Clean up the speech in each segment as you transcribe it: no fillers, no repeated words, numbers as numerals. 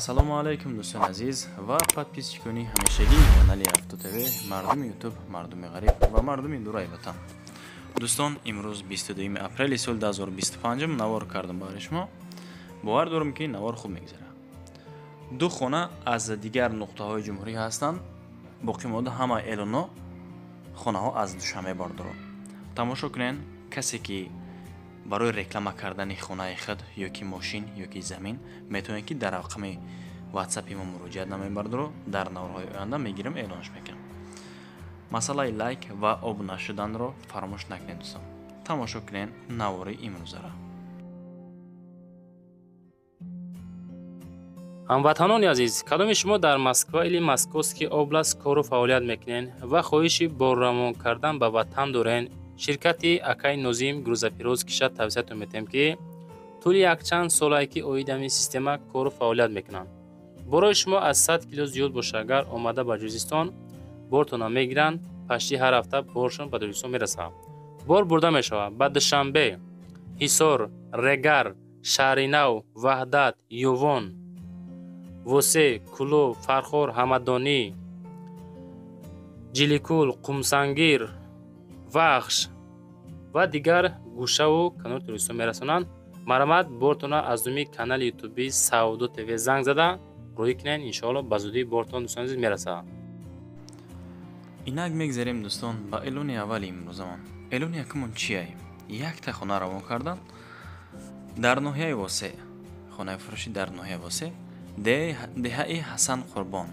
ассалому алайкум дӯстони азиз ва подписчикони ҳамешагии канали Авто ТВ, мардуми ютуб, мардуми ғариб ва мардуми дураи ватан. Дӯстон, имрӯз 22 апрели соли 2025 навор кардам барои шумо. бовар дорам ки навор хуб мегзара. ду хона аз дигар нуқтаҳои ҷумҳурӣ ҳастанд. боқӣ монда ҳама эълонҳо хонаҳо аз душанбе бардоранд. тамошо кунед, касе ки барои реклама кардани хонаи худ ёки мошин ёки замин метавонед ки дар рақами WhatsApp мо муроҷиат намоед бардоро, дар наворҳои оянда мегирам, эълонаш мекунам. масъалаи лайк ва обуна шуданро фаромӯш накунед дӯстон. тамошо кунед навори имрӯзаро. ҳамватанони азиз, кадоми шумо дар Москва или Московский област кору фаъолият мекунед ва хоҳиши боррамон кардан ба ватан дорен, ширкати Акай Нозим грузопирёз киша тавсиятон метем ки тӯли якчанд солае ки оидами система кору фаъолият мекунанд. борои шумо аз 100 кило зиёд боша, агар омада ба ҷузистон бортона мегиранд, пашти ҳар ҳафта боршон ба ҷузистон мерасад. бор бурда мешавад ба Душанбе, Ҳисор, Регар, Шаҳри Нав, Ваҳдат, Ювон, Восе, Куло, Фархор, Ҳамадонӣ, Ҷиликул, Қумсангир, Вахш ва дигар гӯшаву канори туристон мерасонанд. марамат бортона аз думи канали ютуби Савдо ТВ занг зада рӯй кунед, иншоалло ба зудӣ бортон дӯстон азиз мерасад. инак мегзарем дӯстон ба эълони аввали имрӯзамон. эълони якумон чие? якта хона равон кардан дар ноҳияи Восе, хонаи фурӯшӣ дар ноҳияи Восе, деҳаи Ҳасан Қурбон,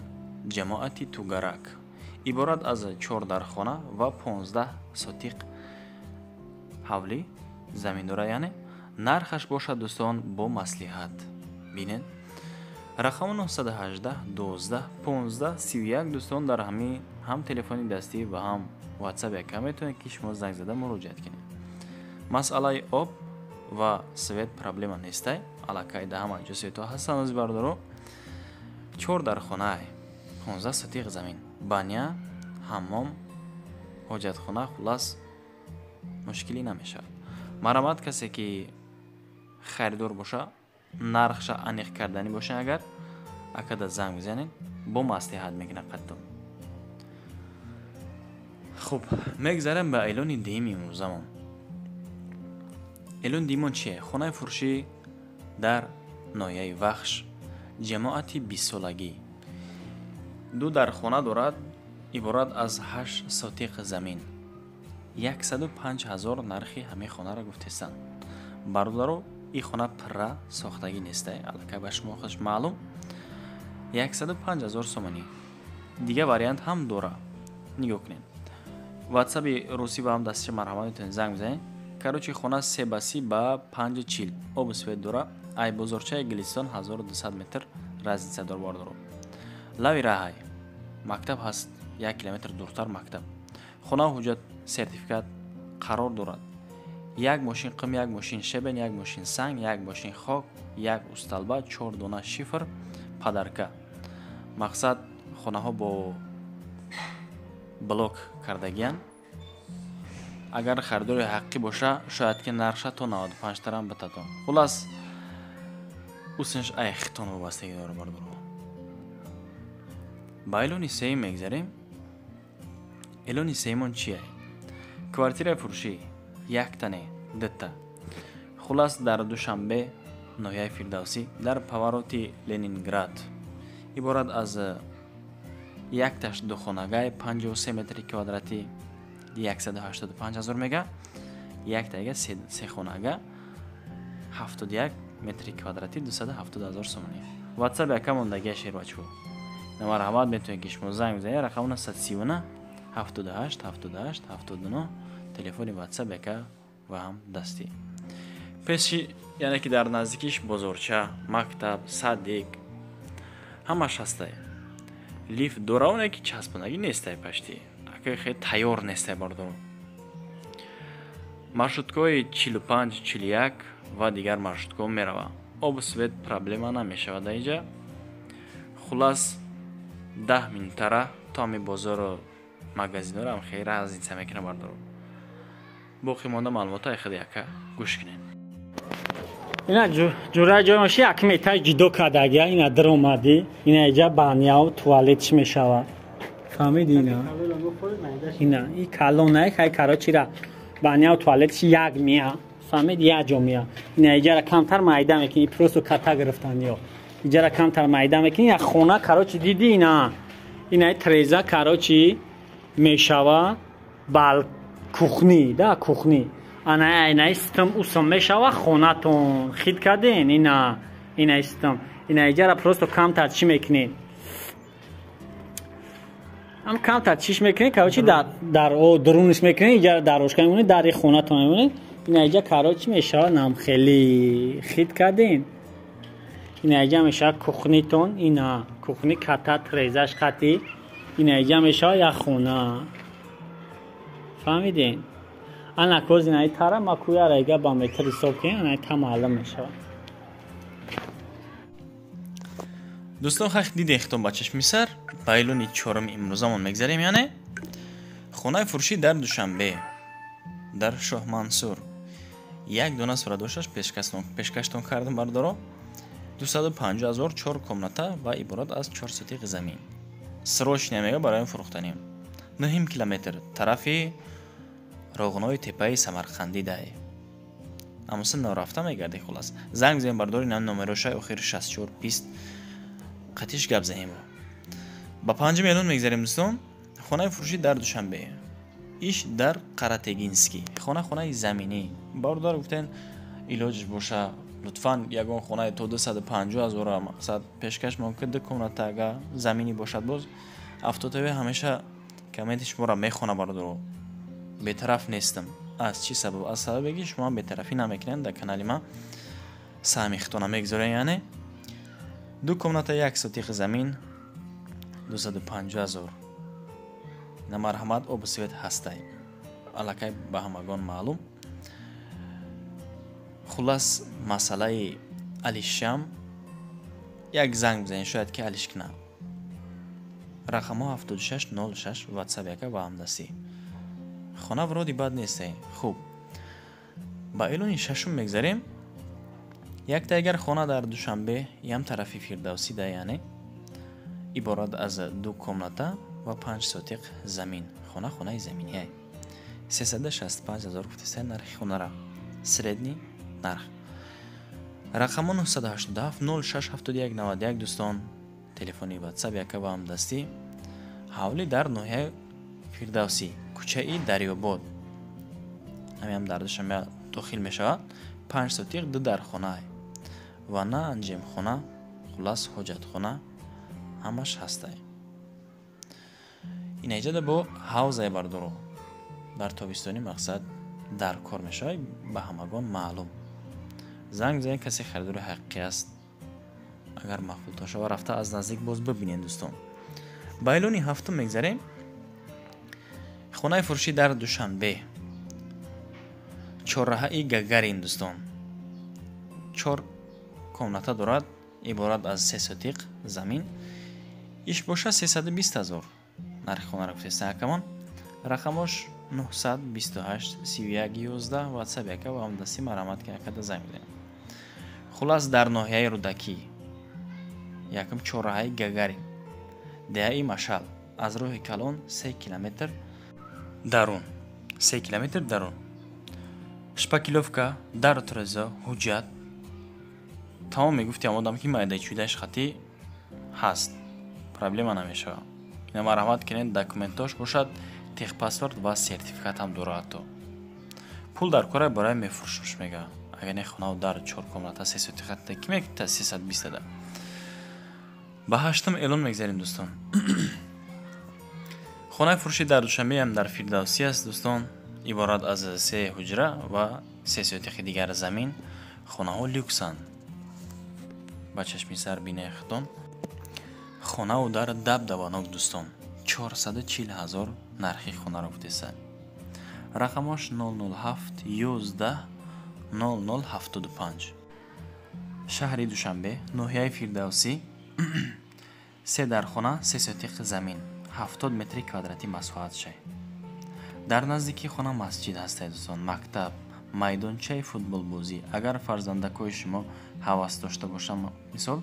ҷамоати Тугарак, иборат аз 4 дархона ва 15 сотиқ ҳавлӣ замин дора. яъне нархаш бошад дӯстон бо маслиҳат. бинед рақами 918 12 15 31 дӯстон дар ҳам телефони дастӣ ва ҳам WhatsApp яка метавонед ки шумо занг зада муроҷиат кунед. масъалаи об ва свет проблема нестай, аллакай да ҳама ҷо светҳо ҳастанд. бардоро 4 дархонаи 15 сотиқ замин, баня, ҳаммом, ҳоҷатхона, хулас мушкилӣ намешавад. марамат касе ки харидор боша, нархша аниқ карданӣ боша, агар акада занг бизанед, бо маслиҳат мекунад қатто. хуб, мегзарам ба эълони деюми имрӯзамон. эълони деюмон чие? хонаи фурӯшӣ дар ноҳияи Вахш, ҷамоати 20солагӣ. ду дархона дорад, иборат аз 8 сотиқ замин. 105 000 нархи ҳамин хонаро гуфтестанд. бардодаро, ин хона пирра сохтагӣ нестай, аллакай ба шумо худаш маълум. 105 000 сомонӣ. дигар вариант ҳам дора. нигоҳ кунед. WhatsApp-и русӣ ба ҳам дасташа марҳамат метавонед занг бизанед. карочи хона 3 ба 540 обу свет дора. ай бозорчаи Гилистон 1200 метр разница дор бардоро. лави раҳай мактаб ҳаст, 1 километр дуртар мактаб. хона ҳуҷҷат сертификат қарор дорад. як мошин қум, як мошин шебен, як мошин санг, як мошин хок, як усталба, 4 дона шифр, падарка. мақсад хонаҳо бо блок кардагиянд. агар харидори ҳаққӣ боша, шояд ки нархша то 95 тарам бататон. хулас усинш ай хитон вобастагӣ дора бардоро. ба эълони сеюм мегзарем. эълони сеюмон чие? квартираи фурӯшӣ, яктане, дитта. хулас дар Душанбе, ноҳияи Фирдавсӣ, дар повороти Ленинград. иборат аз якташ духонагай 53 метри квадрати 185 000 мега, яктага сехонага 71 метри квадрати 270 000 сомонӣ. WhatsApp яка мондагия шербачҳо. намарҳамат метавонед ки шумо занг бизанед. рақами 931 78 78 79 телефони WhatsApp яка ва ҳам дастӣ. пеши яъне ки дар наздикиш бозорча, мактаб, садик ҳамаш ҳастай. лифт дора, оне ки часпонагӣ нестай пашти. акай хеле тайёр нестай бардоро. маршруткаҳои 45 41 ва дигар маршруткаҳо мерава. обу свет проблема намешавад даинҷа. хулас 10 минутара то ҳамин бозору магазинҳоро ҳам хеле разница мекунад бардоро. боқӣ монда маълумотаи худ яка гӯш кунед. اینا جورا جای ماشی یک متر جدا کردگی اینا در اومدی اینا اینجا بانیا و توالتش میشود فهمیدی اینا این کلونه که کارا چیرا بانیا و توالتش یک میا فهمید یک جا میا اینا اینجا کمتر مایده میکنی پروسو کتا گرفتن یا اینجا کمتر مایده میکنی یک خونه کارا چی دیدی اینا تریزا کارا چی میشود بال کухні да кухні ана истам усам мешава хонатон хит кардин ина истам ина иҷара просто камтар чӣ мекунед ам камтар чиш мекунед короче дар дуруниш мекунед иҷара дар ошка мемонед дари хонатон мемонед ина иҷа короче мешава нам хеле хит кардин ина иҷа мешава кухнитон ина кухни ката трезаш кати ина иҷа мешава як хона فهمیدین؟ انا کوزی نای تارا ما کویا رایگا با متری صبح که انا تا معلوم میشه. دوستان خیلی دیده اختم بچش میسر بایلونی چهارم امروزمون میگذاریم یعنی خونه فروشی در دوشنبه در شاه منصور یک دونه سورا دوشش پیشکشتون کردم بردارو 250,000 4 کمناتا و عبارت از 4 سوتیق زمین سروش نمیگه برای فروختنیم 9 کیلومتر طرفی روغنای تپه سمرقندی ده اما سن نرفته میگردی خلاص زنگ زیم برداری نام نمرشای آخر 64 20 قطیش گپ زدیم با 5 میلیون میگذاریم دوستان خونه فروشی در دوشنبه ایش در قراتگینسکی خونه زمینی باردار گفتن علاجش باشه لطفاً یگان خونه تو 250,000 مقصد پیشکش ممکن دکونه تا اگه زمینی باشد باز افتاده همیشه کامنتش شما را میخونه بردارو بی‌طرف نیستم از چی سبب از سبب بگی شما بی‌طرفی نمیکنین در کانال ما سامیختونه میگذاره یعنی 2 کمناتا 1 سوتیق زمین 250,000 اینا مرحمت او بسویت هسته علاقه به همگان معلوم خلاص مسئله علیشم یک زنگ بزنین شاید که علیش کنه رقم 7606 واتساپ یک و همدستی خانه ورودی بد نیسته خوب با ایلونی ششم میگذاریم یک تایگر خانه در دوشنبه یم طرفی فردوسی ده یعنی عبارت از 2 کمناتا و 5 سوتیق زمین خانه زمینی های 365,000 گفته نرخ خانه را سردنی نرخ رقم 987 0671 91 دوستان تلفنی واتساپ یک و همدستی حوالی در نوحه فردوسی کوچه ای دریاباد هم در دوشنبه داخل می شود 5 سوتیق 2 در خانه و نه انجام خانه خلاص حاجت خانه همش هسته این ایجاد با حوزه بردارو در تابستانی مقصد در کار می شود به همگان معلوم زنگ زنگ کسی خریدار حقیقی است اگر مقبول تا شما رفته از نزدیک باز ببینید دوستان بایلونی هفتم میگذاریم خونه فروشی در دوشنبه چهارراهه گگرین دوستان 4 کمناتا دارد عبارت از 3 سوتیق زمین ایش باشه 320,000 نرخ خونه را گفته کمان رقمش 928 31 11 واتساپ یک و همدستی مرامت که یک زنگ بزنید خلاص در ناحیه رودکی یکم چهارراهه گگرین دهی مشال از راه کلان 3 کیلومتر درون 3 کیلومتر درون شپاکیلوفکا در ترزا حجت تمام میگفتیم آدم که مایده چودش خطی هست پرابلم نمیشه اینا مرحمت کنین دکومنتاش باشد تیغ پاسورد و سرتیفیکات هم داره تو پول در کار برای میفروشش میگه اگر نه خونه و در 4 کمناتا 3 سوتیق کی میگه تا 320 ده با 8 ایلون میگذاریم دوستان خونه فروشی در دوشنبه هم در فردوسی است دوستان عبارت از 3 حجره و 3 سوتیق دیگر زمین خونه ها لوکسن با چشمی سر بینه خدان خونه و در دبدبانک دوستان 440,000 نرخی خونه را گفته است رقمش 007 11 0075 شهر دوشنبه ناحیه فردوسی 3 در خانه 3 سوتیق زمین 70 متر کвадрати مساحت شه در نزدیکی خانه مسجد هست دوستان مکتب майдончаи футболбозӣ. Агар фарзандакои шумо ҳавас дошта бошанд, мисол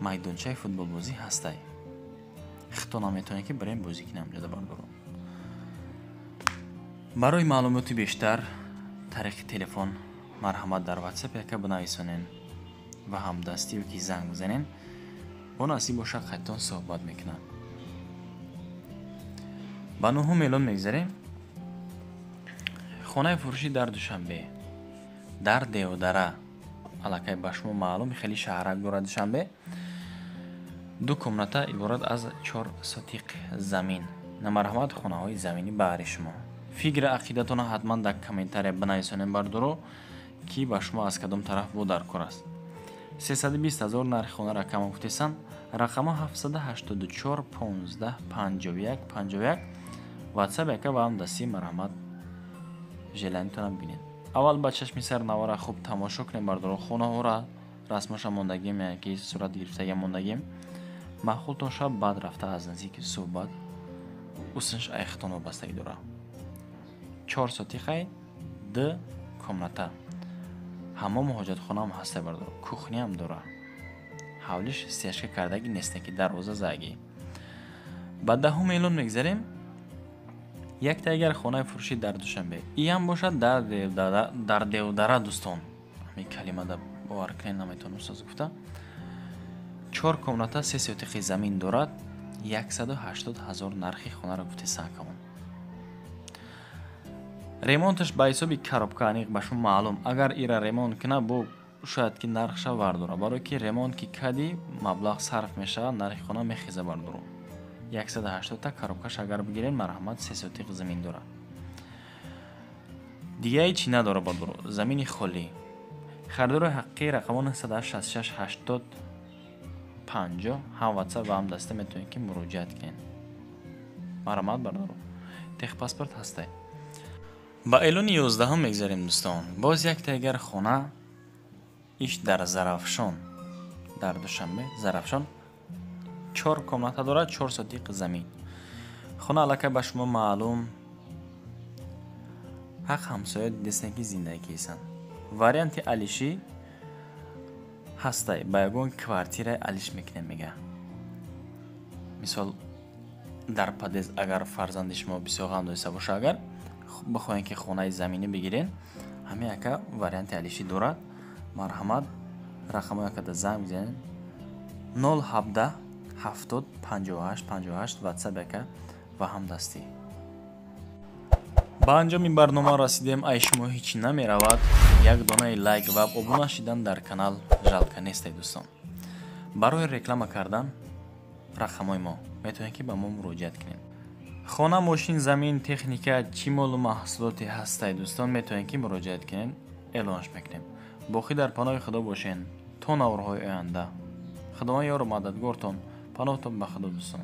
майдончаи футболбозӣ ҳастай, хито наметавонед ки барем бозӣ кунам ҷода бардорам. барои маълумоти бештар тариқи телефон марҳамат дар WhatsApp яка бинависонен ва ҳамдастӣ ки занг бизанен, бо насиб боша қайтон суҳбат мекунам. ба 9 эълон мегзарем. хонаи фурӯшӣ дар Душанбе, дар Девдара, аллакай ба шумо маълуми хеле шаҳрак дорад Душанбе. 2 комната иборат аз 4 сотиқ замин. намарҳамат хонаҳои замини баҳри шумо. фикри ақидатона ҳатман дар комментария бинависонем бардоро ки ба шумо аз кадом тараф бо дар кор аст. 320,000 нархи хона рақам гуфтесан. рақамо 784 15 51 51. WhatsApp яка ва ҳамдастӣ марҳамат желанитонам бинед. аввал ба чашми сар навора хуб тамошо кунем бардоро хонаҳора расмоша мондагим яки сурат гирифтага мондагим. маъқултон шаб баъд рафта аз наздики суҳбат уснш айхтон вобастагӣ дора. 4 сотиқай 2 комната. ҳаммом ҳоҷатхонаам ҳаста бардор. кухняам дора. ҳавлиш стяжка кардаги несте ки дарвоза заги. ба 10 эълон мегзарем. як тайгар хонаи фурӯшӣ дар Душанбе. иам бошад дар Девдара дӯстон. ҳамин калимада бовар кунед наметавонам соз гуфта. 4 комната 3 сотиқи замин дорад. 180,000 нархи хонаро гуфте сакамон. ремонташ ба ҳисоби коробка аниқ ба шумо маълум. агар ира ремонт кина бо шояд ки нархша вардора. барои ки ремонт ки кади маблағ сарф мешавад, нархи хона мехеза бардоро. 180 та коробкаш агар бигирен марҳамат 3 сотиқ замин дорад. дигаи чӣ надора бардоро. замини холӣ. харидори ҳақиқӣ рақамон 966 80 50. ҳам WhatsApp ва ҳам даста метавонед ки муроҷиат кунед. марҳамат бардоро. техпаспорт ҳастай. ба эълони 11 мегзарем дӯстон. боз як тайгар хона иш дар Зарафшон, дар Душанбе, Зарафшон. 4 комната дорад, 4 сотиқ замин. хона аллакай ба шумо маълум. ҳақ ҳамсоя дидестен ки зиндаги кисан. варианти алишӣ ҳастай. ба ягон квартираи алиш мекунем мега. мисол дар падез агар фарзанди шумо бисёр ғам доиста боша, агар бихоҳем ки хонаи заминӣ бигирен, ҳамин яка варианти алишӣ дорад. марҳамат рақамо якада занг бизанед. 017 70 58 58. WhatsApp яка ва ҳамдастӣ. ба анҷоми барнома расидем. ай шумо ҳичи намеравад, як донаи лайк ва обуна шидан дар канал жалка нестай дӯстон. барои реклама кардан рақамои мо метавонед ки ба мо муроҷиат кунед. хона, мошин, замин, техника, чӣ молу маҳсулоте ҳастай дӯстон, метавонед ки муроҷиат кунед. эълонаш мекунем. боқӣ дар паноҳи худо бошен то наврҳои оянда. худованд ёру мададгортон. паноҳтон ба худо дӯстон.